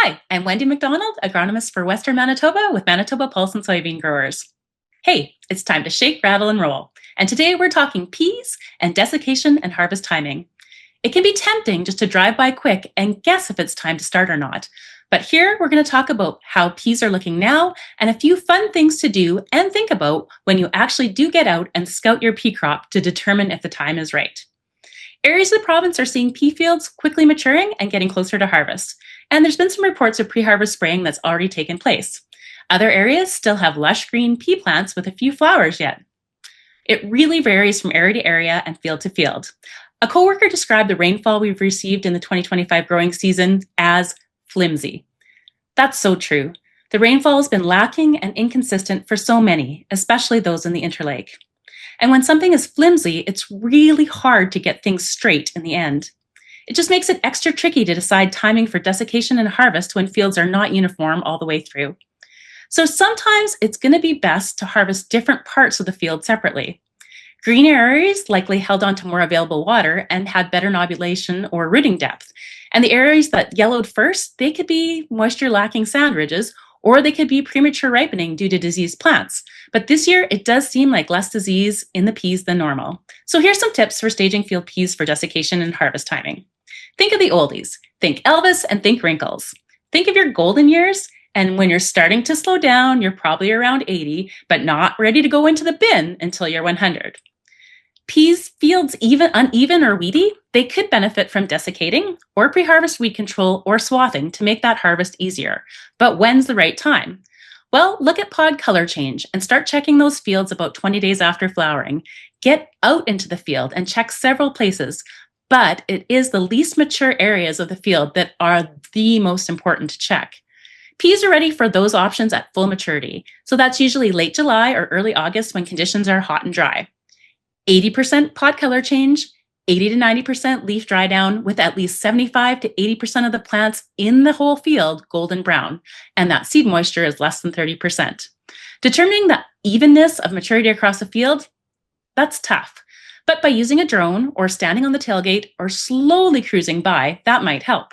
Hi, I'm Wendy McDonald, agronomist for Western Manitoba with Manitoba Pulse and Soybean Growers. Hey, it's time to shake, rattle, and roll. And today we're talking peas and desiccation and harvest timing. It can be tempting just to drive by quick and guess if it's time to start or not. But here we're going to talk about how peas are looking now and a few fun things to do and think about when you actually do get out and scout your pea crop to determine if the time is right. Areas of the province are seeing pea fields quickly maturing and getting closer to harvest. And there's been some reports of pre-harvest spraying that's already taken place. Other areas still have lush green pea plants with a few flowers yet. It really varies from area to area and field to field. A coworker described the rainfall we've received in the 2025 growing season as flimsy. That's so true. The rainfall has been lacking and inconsistent for so many, especially those in the Interlake. And when something is flimsy, it's really hard to get things straight in the end. It just makes it extra tricky to decide timing for desiccation and harvest when fields are not uniform all the way through. So sometimes it's going to be best to harvest different parts of the field separately. Green areas likely held on to more available water and had better nobulation or rooting depth. And the areas that yellowed first, they could be moisture-lacking sand ridges, or they could be premature ripening due to diseased plants. But this year, it does seem like less disease in the peas than normal. So here's some tips for staging field peas for desiccation and harvest timing. Think of the oldies. Think Elvis and think wrinkles. Think of your golden years, and when you're starting to slow down, you're probably around 80, but not ready to go into the bin until you're 100. Peas fields uneven or weedy, they could benefit from desiccating or pre-harvest weed control or swathing to make that harvest easier. But when's the right time? Well, look at pod color change and start checking those fields about 20 days after flowering. Get out into the field and check several places, but it is the least mature areas of the field that are the most important to check. Peas are ready for those options at full maturity, so that's usually late July or early August when conditions are hot and dry. 80% pod color change, 80 to 90% leaf dry down with at least 75 to 80% of the plants in the whole field golden brown, and that seed moisture is less than 30%. Determining the evenness of maturity across the field, that's tough. But by using a drone or standing on the tailgate or slowly cruising by, that might help.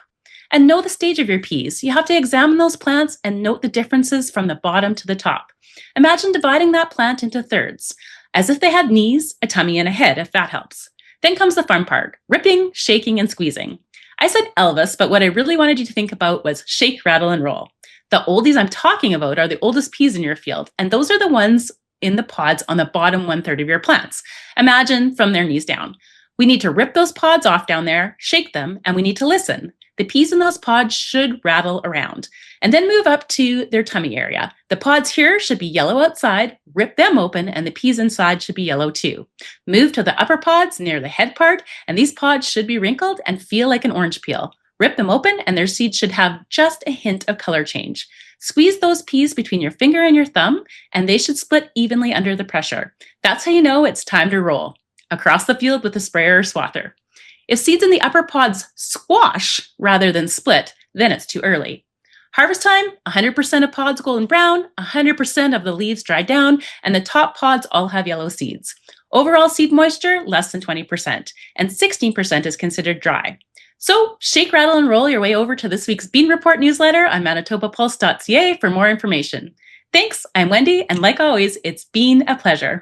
And know the stage of your peas. You have to examine those plants and note the differences from the bottom to the top. Imagine dividing that plant into thirds, as if they had knees, a tummy, and a head, if that helps. Then comes the fun part, ripping, shaking, and squeezing. I said Elvis, but what I really wanted you to think about was shake, rattle, and roll. The oldies I'm talking about are the oldest peas in your field, and those are the ones in the pods on the bottom 1/3 of your plants. Imagine from their knees down. We need to rip those pods off down there, shake them, and we need to listen. The peas in those pods should rattle around and then move up to their tummy area. The pods here should be yellow outside, rip them open, and the peas inside should be yellow too. Move to the upper pods near the head part, and these pods should be wrinkled and feel like an orange peel. Rip them open, and their seeds should have just a hint of color change. Squeeze those peas between your finger and your thumb, and they should split evenly under the pressure. That's how you know it's time to roll across the field with a sprayer or swather. If seeds in the upper pods squash rather than split, then it's too early. Harvest time, 100% of pods golden brown, 100% of the leaves dry down, and the top pods all have yellow seeds. Overall seed moisture, less than 20%, and 16% is considered dry. So shake, rattle, and roll your way over to this week's Bean Report newsletter on manitobapulse.ca for more information. Thanks, I'm Wendy, and like always, it's been a pleasure.